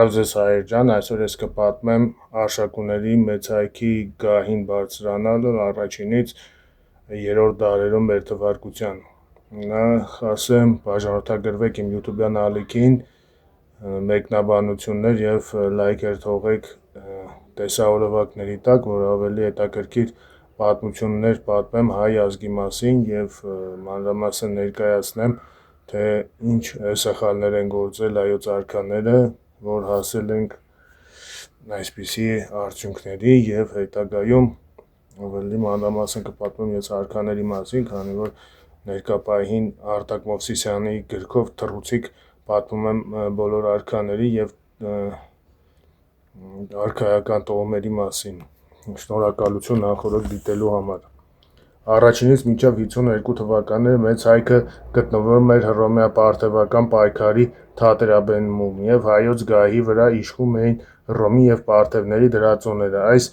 Բարև ձեզ հայեր ջան, այսօր ես կպատմեմ արշակունների մեծ հայքի գահին բարձրանալը առաջինից երրորդ դարերում մեր թվարկության։ Նախ ասեմ, բաժանորդագրվեք իմ YouTube-յան ալիքին, մեկնաբանություններ եւ լայքեր թողեք տեսահոլովակների տակ, որ ավելի հետաքրքիր պատմություններ պատմեմ հայ ազգի մասին եւ մանրամասն ներկայացնեմ, թե ինչ սխալներ են գործել հայոց արքաները, որ հասել ենք այսպիսի արդյունքների եւ հետագայում ավելի մանրամասն կպատմեմ ես արքաների մասին, քանի որ ներկա պահին Արտակ Մովսիսյանի գրքով թռուցիկ պատմում եմ բոլոր արքաների եւ արքայական տոհմերի մասին։ Շնորհակալություն նախորդ դիտելու համար։ Առաջինից մինչև 52 թվականները մեծ հայքը գտնվում էր հռոմեա-պարթևական պայքարի թատերաբեմում եւ հայոց գահի վրա իշխում էին Հռոմի եւ պարթևների դրածոները։ Այս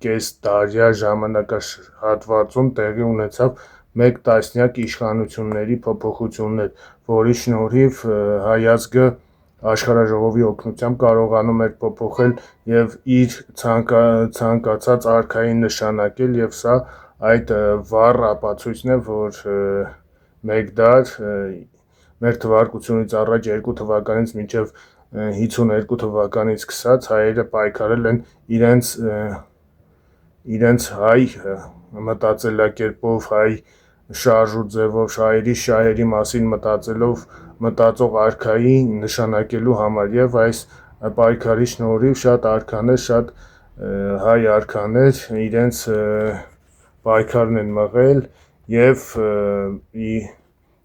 կեսդարյա ժամանակահատվածում տեղի ունեցավ մեկ տասնյակ իշխանությունների փոփոխություններ, որի շնորհիվ հայ ազգը աշխարհաժողովի օգնությամբ կարողանում էր փոփոխել եւ իր ցանկացած արքային նշանակել, եւ սա այդ վառ ապացույցն է, որ մեկ դար մեր թվարկությունից առաջ 2 թվականից մինչև 52 թվականից սկսած հայերը պայքարել են իրենց հայ մտածելակերպով, հայ շարժու ձևով, շահերի մասին մտածող արքայի նշանակելու համար, եւ այս պայքարի շնորհիվ շատ արքաներ, շատ հայ արքաներ իրենց պայքարն են մղել եւ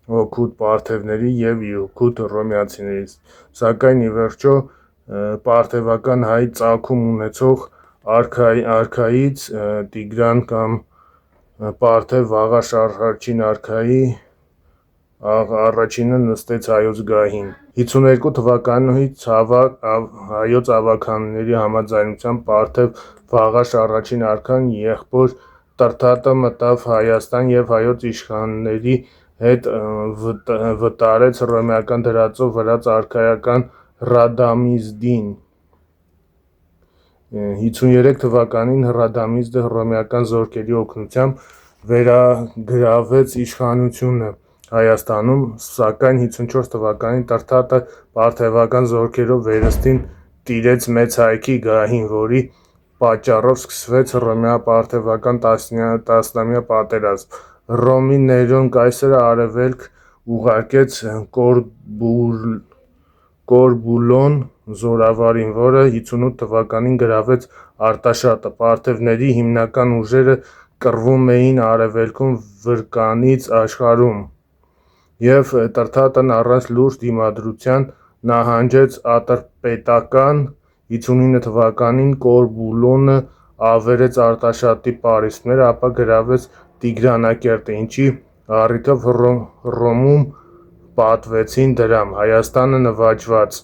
օգուտ պարթևների եւ օգուտ հռոմեացիներից, սակայն ի վերջո պարթևական հայ ծագում ունեցող արքայից Տիգրան կամ պարթև Վաղաշ առաջին արքայի առաջինը նստեց հայոց գահին։ 52 թվականից հայոց ավագանների համաձայնությամբ պարթև Վաղաշ առաջին արքան եղբոր Տրդատը մտավ Հայաստան եւ հայոց իշխանների հետ վտարեց հռոմեական դրածո վրաց արքայական Ռադամիզդին։ 53 թվականին Ռադամիզդը հռոմեական զորքերի օգնությամբ վերագրավեց իշխանությունը Հայաստանում, սակայն 54 թվականին Տրդատը պարթևական զորքերով վերստին տիրեց մեծ հայքի գահին, որի պատճառով սկսվեց հռոմեա-պարթևական տասնամյա պատերազմ։ Հռոմի Ներոն կայսրը արևելք ուղարկեց Կորբուլոն զորավարին, որը 58 թվականին գրավեց Արտաշատը։ Պարթևների հիմնական ուժերը կռվում էին արևելքում Վրկանից աշխարհում, եւ Տրդատն առանց լուրջ դիմադրության նահանջեց Ատրպետական։ 59 թվականին Կորբուլոնը ավերեց Արտաշատի պարիսպները, ապա գրավեց Տիգրանակերտը, ինչի առիթով Հռոմում պատվեցին դրամ, Հայաստանը նվաճված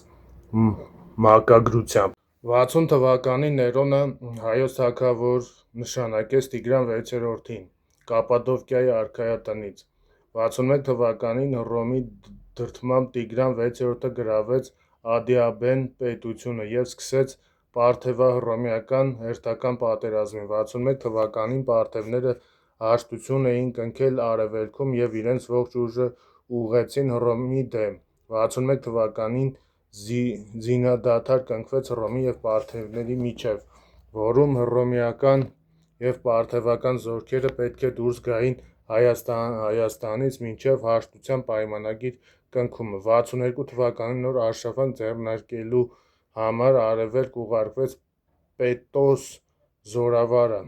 մակագրությամբ։ 60 թվականին Ներոնը հայոց թագավոր նշանակեց Տիգրան 6-րդին Կապադոկիայի արքայատնից։ 61 թվականին Հռոմի դրդմամբ Տիգրան 6-րդը գրավեց Ադիաբեն պետությունը եւ սկսեց պարթևա-հռոմեական հերթական պատերազմին։ 61 թվականին պարթևները հաշտություն էին կնքել արևելքում եւ իրենց ողջ ուժը ուղղեցին Հռոմի դեմ։ 61 թվականին զինադադար կնքվեց Հռոմի եւ պարթևների միջեւ, որում հռոմեական եւ պարթևական զորքերը պետք է դուրս գային Հայաստանից մինչև հաշտության պայմանագիր կնքումը։ 62 թվականին նոր արշավանք ձեռնարկելու համար արևելք ուղարկվեց Պետոս զորավարը։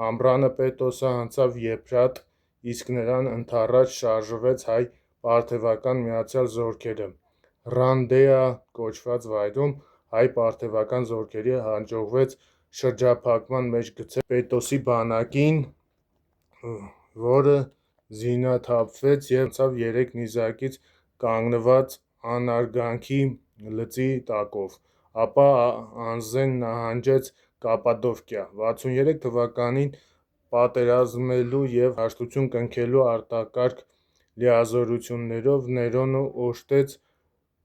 Ամռանը Պետոսը անցավ Եփրատ, իսկ նրան ընդառաջ շարժվեց հայ-պարթևական միացյալ զորքերը։ Ռանդեա կոչված վայրում հայ-պարթևական զորքերի հաջողվեց շրջափակման մեջ գցել Պետոսի բանակին, որը զինաթափվեց եւ անցավ 3 նիզակից կանգնված անարգանքի լծի տակով, ապա անզեն նահանջեց Կապադովկիա։ 63 թվականին պատերազմելու եւ հաշտություն կնքելու արտակարգ լիազորություններով Ներոնը օժտեց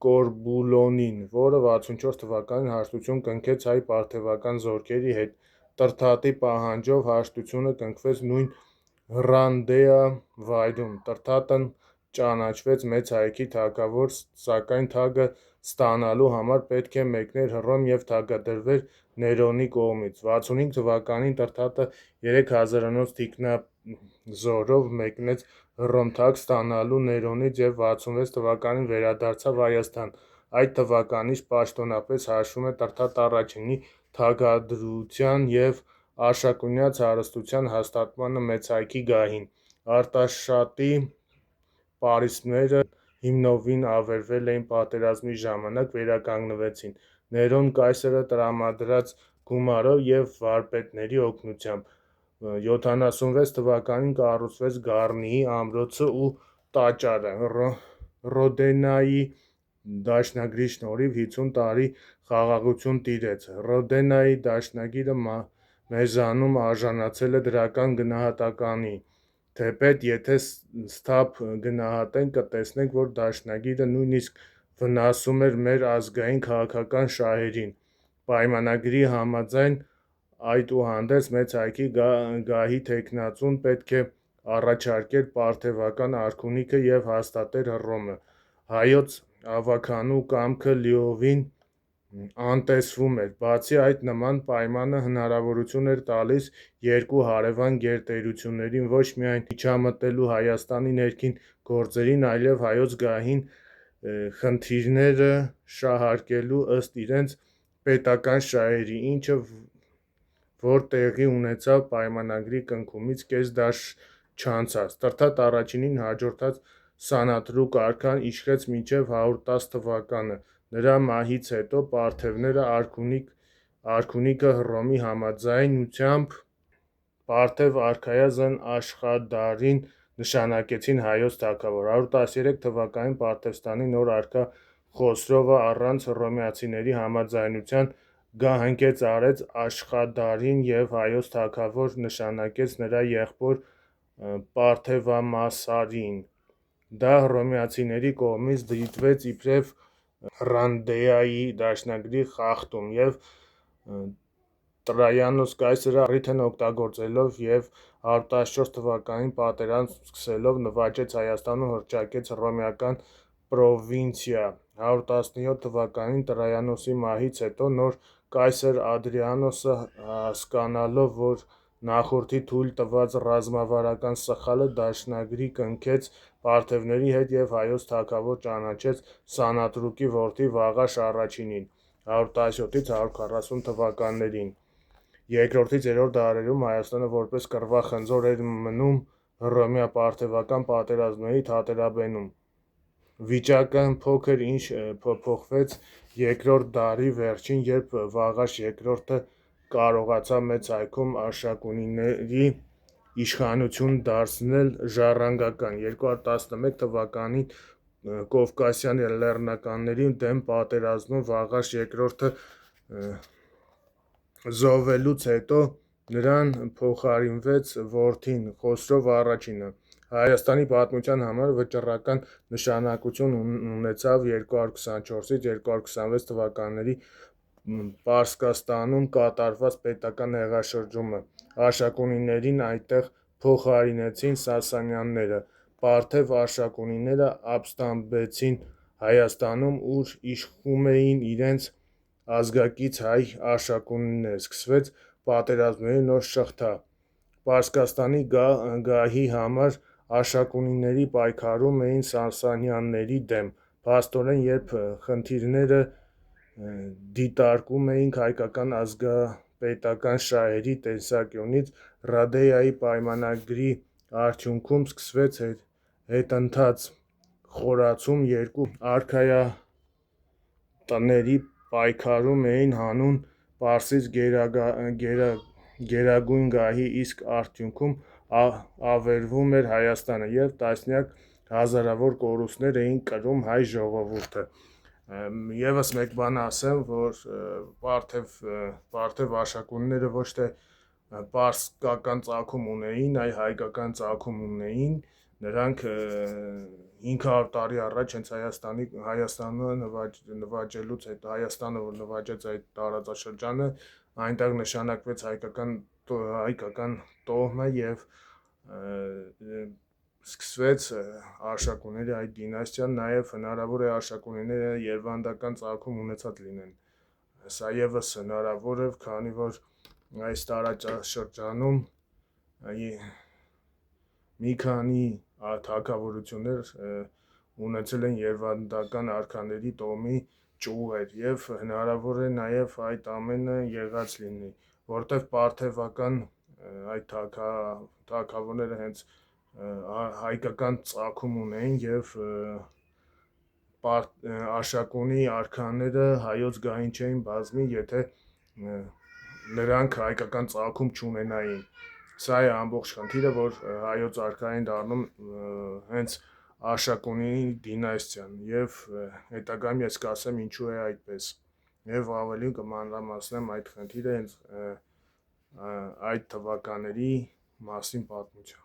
Կորբուլոնին, որը 64 թվականին հաշտություն կնքեց հայ-պարթևական զորքերի հետ։ Տրթատի պահանջով հաշտությունը կնքվեց նույն Հռանդեա վայրում։ Տրթատն ճանաչվեց մեծ հայքի թագավոր, սակայն թագը ստանալու համար պետք է մեկներ Հռոմ և թագադրվեր Ներոնի կողմից։ 65 թվականին Տրթատը 3000-անոց թիկնազորով մեկնեց Հռոմ թագ ստանալու Ներոնից և 66 թվականին վերադարձավ Հայաստան։ Այդ թվականից պաշտոնապես հաշվում է Տրթատ I-ի թագադրության և Արշակունյաց հարստության հաստատմանը մեծ հայքի գահին։ Արտաշատի պարիսպները հիմնովին ավերվել էին պատերազմի ժամանակ, վերականգնվեցին Ներոն կայսրը տրամադրած գումարով և վարպետների օգնությամբ։ 76 թվականին կառուցվեց Գառնիի ամրոցը ու տաճարը։ Ռոդեննայի դաշնագրի շնորհիվ 50 տարի խաղաղություն տիրեց։ Ռոդեննայի դաշնագիրը մեզանում արժանացել է դրական գնահատականի, թեպետ եթե սթափ գնահատենք, կտեսնենք, որ դաշնագիրը նույնիսկ վնասում էր մեր ազգային քաղաքական շահերին։ Պայմանագրի համաձայն, այդուհանդերձ, մեծ հայքի գահի թեկնածուն պետք է առաջարկեր պարթևական արքունիքը և հաստատեր Հռոմը։ Հայոց ավագանու կամքը լիովին անտեսվում էր։ Բացի այդ, նման պայմանը հնարավորություն էր տալիս երկու հարևան գերտերություններին ոչ միայն միջամտելու Հայաստանի ներքին գործերին, այլև հայոց գահին խնդիրները շահարկելու ըստ իրենց պետական շահերի, ինչը որ տեղի ունեցավ պայմանագրի կնքումից կես դար չանցած։ Տրթատ I-ին հաջորդած Սանաթրուկ արքան իշխեց մինչև 110 թվականը։ Նրա մահից հետո պարթևները արքունիքը Հռոմի համաձայնությամբ պարթև արքայազն Աշխադարին նշանակեցին հայոց թագավոր։ 113 թվականին Պարթևստանի նոր արքա Խոսրովը առանց հռոմեացիների համաձայնության գահընկեց արեց Աշխադարին և հայոց թագավոր նշանակեց նրա եղբոր Պարթևամասարին։ Դա հռոմեացիների կողմից դիտվեց իբրև Հռանդեայի դաշնագրի խախտում, և Տրայանոս կայսրը առիթն օգտագործելով և 114 թվականին պատերազմ սկսելով նվաճեց Հայաստան ու հռչակեց հռոմեական պրովինցիա։ 117 թվականին Տրայանոսի մահից հետո նոր կայսր Ադրիանոսը հասկանալով, որ նախորդի թույլ տված ռազմավարական սխալը, դաշնագրի կնքեց պարթևների հետ և հայոց թագավոր ճանաչեց Սանաթրուկի որդի Վաղաշ I-ին 117-140 թվականներին։ Երկրորդից երրորդ դարերում Հայաստանը որպես կռվախնձոր էր մնում հռոմեա-պարթևական պատերազմների թատերաբնում։ Վիճակը փոքր ինչ փոփոխվեց երկրորդ դարի վերջին, երբ Վաղաշ II-ը կարողացավ Մեծ հայքում Արշակունիների իշխանությունը դարձնել ժառանգական։ 211 թվականին Կովկասյան լեռնականների դեմ պատերազմում Վաղաշ II-ը զոհվելուց հետո նրան փոխարինվեց որդին՝ Խոսրով I-ը։ Հայաստանի պատմության համար վճռական նշանակություն ունեցավ 224-226 թվականների Պարսկաստանում կատարված պետական հեղաշրջումը։ Արշակունիներին այնտեղ փոխարինեցին Սասանյանները։ Պարթև արշակունիները ապստամբեցին Հայաստանում, ուր իշխում էին իրենց ազգակից հայ արշակունիները։ Սկսվեց պատերազմների նոր շղթա։ Պարսկաստանի գահի համար արշակունիները պայքարում էին Սասանյանների դեմ։ Փաստորեն, երբ խնդիրները դիտարկում էինք հայկական ազգապետական շահերի տեսանկյունից, Հռադեայի պայմանագրի արդյունքում սկսվեց հետընթաց խորացում։ Երկու արքայատների պայքարում էին հանուն Պարսից գերագույն գահի, իսկ արդյունքում ավերվում էր Հայաստանը, և տասնյակ հազարավոր կորուստներ էին կրում հայ ժողովուրդը։ Եվս մեկ բան ասեմ, որ պարթև արշակունիները ոչ թե պարսկական ծագում ունեին, այլ հայկական ծագում ունեին։ Նրանք 500 տարի առաջ հենց Հայաստանը նվաճելուց հետո Հայաստանը որ նվաճեց այդ տարածաշրջանը, այնտեղ նշանակվեց հայկական տոհմը եւ սկսվեց Արշակունների այդ դինաստիան, նաեւ հնարավոր է Արշակունիները երվանդական ծագում ունեցած լինեն։ Սա եւս հնարավոր է, քանի որ այս տարածաշրջանում մի քանի թագավորություններ ունեցել են երվանդական արքաների տոհմի ճյուղեր եւ հնարավոր է նաեւ այդ ամենը եղած լինի, որտեվ պարթևական այդ թագավորները հենց հայկական ծագում ունեն եւ Արշակունի արքաները հայոց գահին չէին բազմի, եթե նրանք հայկական ծագում չունենային։ Սա է ամբողջ խնդիրը, որ հայոց արքային դառնում հենց Արշակունի դինաստիան եւ հետագայում ես կասեմ ինչու է այդպես եւ ավելի կմանրամասնեմ այդ խնդիրը հենց այդ թվականների մասին պատմությամբ։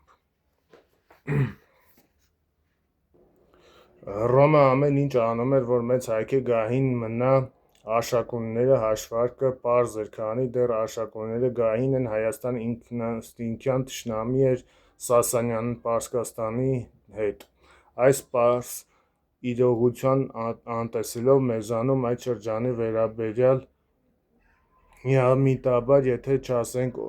Հռոմը ամեն ինչ անում էր, որ մեծ հայքի գահին մնա Արշակունիները հաշվարկը պարզ էր, քանի դեռ Արշակունիները գահին են Հայաստան ինքնըստինքյան թշնամի էր Սասանյան Պարսկաստանի հետ։ Այս պարզ իրողության անտեսելով մեզանում այդ շրջանի վերաբերյալ միամիտաբար, եթե չասենք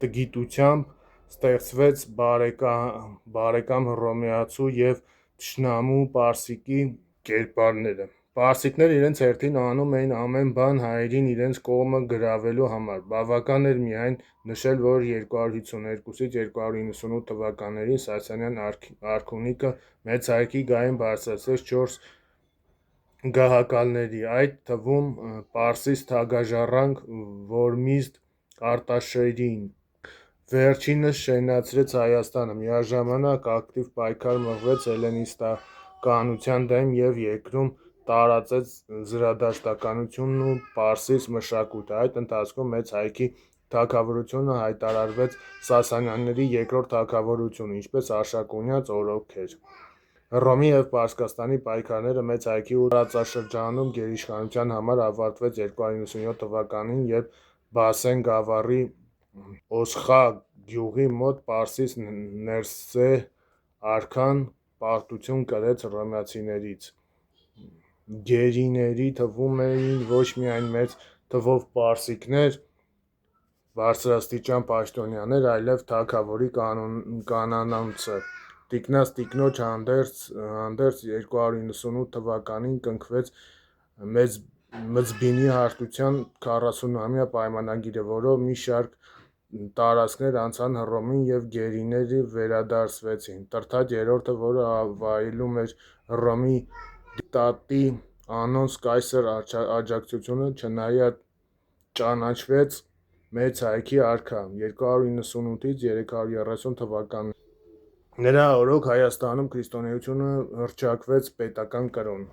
տգիտությամբ, ստեղծվեց բարեկամ հռոմեացու եւ թշնամու պարսիկի կերպարները։ Պարսիկները իրենց հերթին անում էին ամեն բան հայերին իրենց կողմը գրավելու համար։ Բավական էր միայն նշել, որ 252-ից 298 թվականներին Սասանյան արքունիքը մեծ հայքի գահին բարձրացրեց 4 գահակալների, այդ թվում պարսից թագաժառանգ Որմիզդ Արտաշերին։ Վերջինս շենացրեց Հայաստանը, միաժամանակ ակտիվ պայքար մղվեց հելլենիստականության դեմ եւ երկրում տարածեց զրադաշտականությունն ու պարսից մշակույթը։ Այդ ընթացքում մեծ հայքի թագավորությունը հայտարարվեց Սասանյանների երկրորդ թագավորություն, ինչպես Արշակունյաց օրոք էր։ Հռոմի եւ Պարսկաստանի պայքարները մեծ հայքի ու տարածաշրջանում գերիշխանության համար ավարտվեց 297 թվականին, երբ Բասեն գավառի Օսխա գյուղի մոտ պարսից Ներսե արքան պարտություն կրեց հռոմեացիներից։ Գերիների թվում էին ոչ միայն մեծ թվով պարսիկներ, բարձրաստիճան պաշտոնյաներ, այլև թագավորի կանանացը։ Տիկնաց տիկնոջ հանդերձ 298 թվականին կնքվեց Մզբինի հարթության 40-ամյա պայմանագիրը, որով մի շարք տարածքներ անցան Հռոմին եւ գերիները վերադարձվեցին։ Տրթատ III, որը վայելում էր Հռոմի դիկտատի անոնց կայսր աջակցությունը, չնայած ճանաչվեց մեծ հայքի արքա 298-ից 330 թվականներ։ Նրա օրոք Հայաստանում քրիստոնեությունը հռչակվեց պետական կրոն։